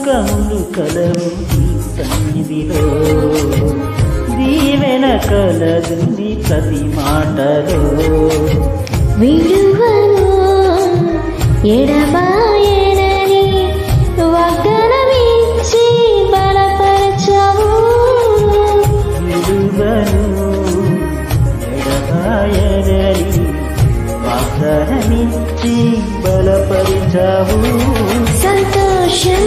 నమ్మకములు కలవు నీ సన్నిధిలో, దీవెన కలదు నీ ప్రతి మాటలో. విడువను ఎడబాయనని వాగ్దానమిచ్చి బలపరచావు. విడువను ఎడబాయనని వాగ్దానమిచ్చి బలపరచావు. సంతోషం